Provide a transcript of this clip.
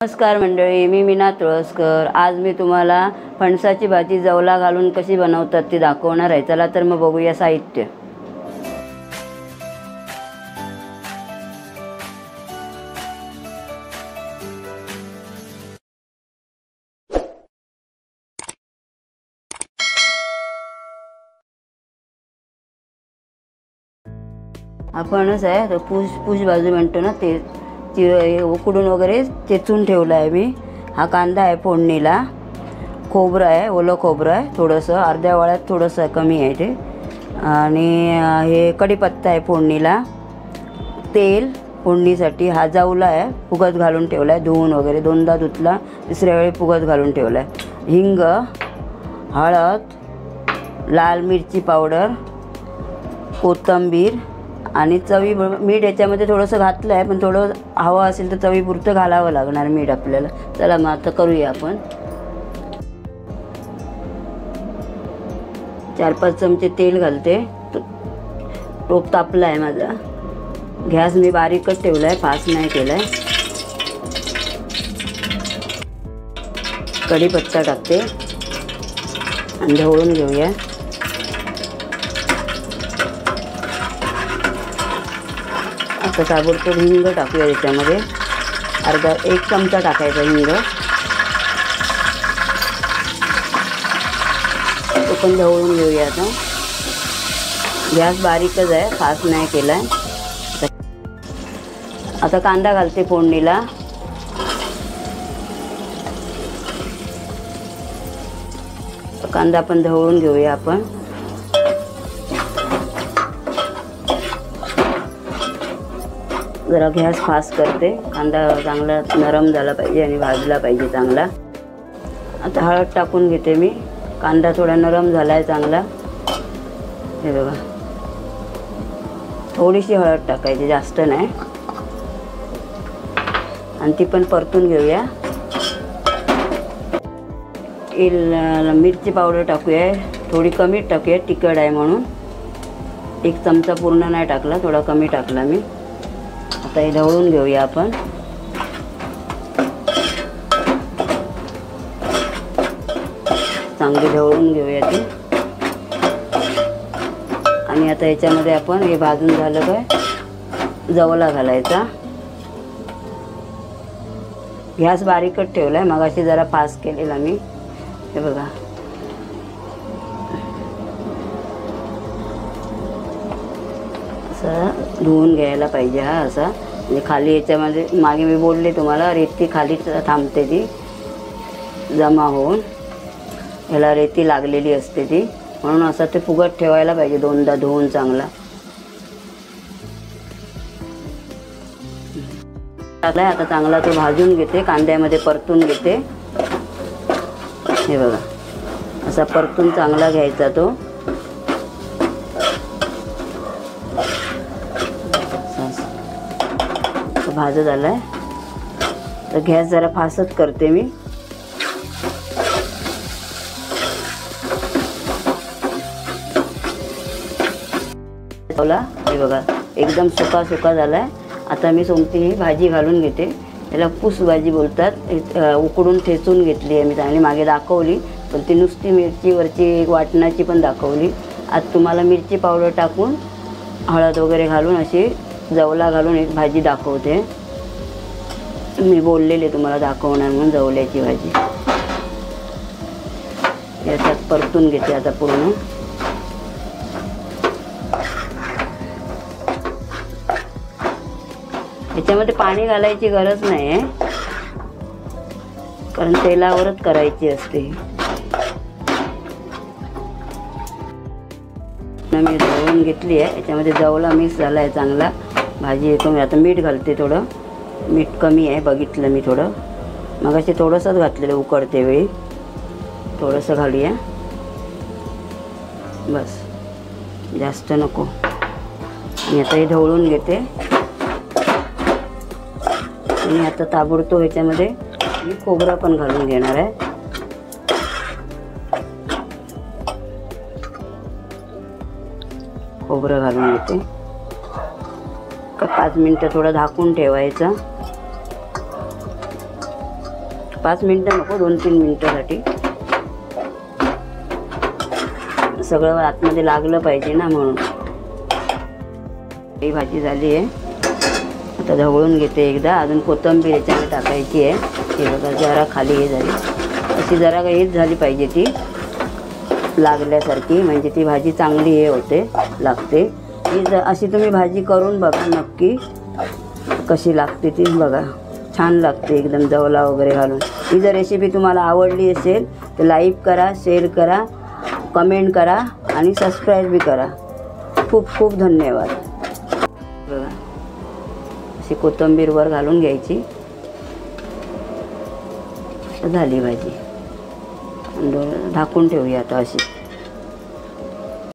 नमस्कार मंडळी, मी मीना तुळसकर। आज मी तुम्हाला फणसाची भाजी जवला घालून कशी बनवतात ती दाखवणार आहे। चला तर मग बघूया साहित्य। आपणच आहे तो पूछ बाजू म्हणतो ना, ते उकडून वगैरे चेचून ठेवला आहे मी। हा कांदा आहे फोडणीला, खोबरं आहे, ओलं खोबरं आहे थोडंसं, अर्ध्या वाळ्यात थोडंसं कमी आहे ते, आणि हे कढीपत्ता आहे फोडणीला, तेल फोडणीसाठी, हा जवला आहे फुगत घालून ठेवला आहे, धुवून वगैरे दोनदा धुतला, तिसऱ्या वेळी फुगत घालून ठेवला आहे, हिंग, हळद, लाल मिरची पावडर, कोथिंबीर आणि चवी मीठ याच्यामध्ये थोडंसं घातलं आहे, पण थोडं हवं असेल तर चवीपुरतं घालावं लागणार मीठ आपल्याला। चला मग आता करूया आपण। 4-5 चमचे तेल घालते। टोप तापला आहे माझा, गॅस मी बारीकच ठेवला आहे, फास्ट नाही केला आहे। कढीपत्ता टाकते आणि ढवळून घेऊया। आता ताबडतोब हिंग टाकूया त्याच्यामध्ये, 1 चमचा टाकायचा हिंग, तो पण ढवळून घेऊया। आता गॅस बारीकच आहे, फास्ट नाही केला आहे। आता कांदा घालते फोडणीला, कांदा पण ढवळून घेऊया आपण। जरा गॅस फास्ट करते, कांदा चांगला नरम झाला पाहिजे आणि भाजला पाहिजे चांगला। आता हळद टाकून घेते मी, कांदा थोडा नरम झाला आहे चांगला, हे बघा, थोडीशी हळद टाकायची, जास्त नाही, आणि ती पण परतून घेऊया। मिरची पावडर टाकूया, थोडी कमी टाकूया, तिखट आहे म्हणून 1 चमचा पूर्ण नाही टाकला, थोडा कमी टाकला मी। आता हे ढवळून घेऊया आपण। चांगली ढवळून घेऊया ती, आणि आता याच्यामध्ये आपण हे भाजून झालं काय, जवला घालायचा। गॅस बारीकच ठेवलाय, मगाशी जरा फास्ट केलेला मी, हे बघा। असा धुवून घ्यायला पाहिजे हा, असा म्हणजे खाली याच्यामध्ये, मागे मी बोलले तुम्हाला रेती खाली थांबते ती जमा होऊन, ह्याला रेती लागलेली असते ती, म्हणून असं ते फुगत ठेवायला पाहिजे, दोनदा धुवून चांगला। आता चांगला तो भाजून घेते, कांद्यामध्ये परतून घेते, हे बघा, असा परतून चांगला घ्यायचा तो। भाजत आलाय तर गॅस जरा फास्ट करते मी। हे बघा, एकदम सुका सुका झालाय। आता मी सोमती ही भाजी घालून घेते, याला पूस भाजी बोलतात। उकडून ठेचून घेतली आहे मी चांगली, मागे दाखवली, पण ती नुसती मिरची वरची वाटणाची पण दाखवली। आज तुम्हाला मिरची पावडर टाकून हळद वगैरे घालून अशी जवला घालून एक भाजी दाखवते। मी बोललेले तुम्हाला दाखवणार म्हणून जवल्याची भाजी। याच्यात परतून घेते आता पूर्ण। याच्यामध्ये पाणी घालायची गरज नाही आहे, कारण तेलावरच करायची असते। मी ढवळून घेतली आहे, याच्यामध्ये जवला मिक्स झाला आहे चांगला, भाजी येतो। आता मीठ घालते, थोडं मीठ कमी आहे बघितलं मी थोडं, मगाशी थोडंसंच घातलेलं उकडते वेळी, थोडंसं घालूया बस, जास्त नको। आणि आता हे ढवळून घेते, आणि आता ताबडतोब ह्याच्यामध्ये मी खोबरं पण घालून घेणार आहे। खोबरं घालून घेते, 5 मिनिटं थोडं झाकून ठेवायचं। 5 मिनटं नको, 2-3 मिनटासाठी. सगळं आतमध्ये लागलं पाहिजे ना, म्हणून. ही भाजी झाली आहे. आता ढवळून घेते एकदा. अजून कोथिंबीर याच्यामध्ये टाकायची आहे. हे बघा जरा खाली हे झाली, अशी जरा हेच झाली पाहिजे ती लागल्यासारखी, म्हणजे ती भाजी चांगली हे होते, लागते. ही अशी तुम्ही भाजी करून बघा नक्की कशी लागते ती. बघा छान लागते एकदम जवला वगैरे घालून. ही जर रेसिपी तुम्हाला आवडली असेल तर लाईक करा, शेअर करा, कमेंट करा आणि सबस्क्राईब बी करा. खूप खूप धन्यवाद. बघा अशी कोथिंबीरवर घालून घ्यायची. झाली भाजी. झाकून ठेवूया आता अशी.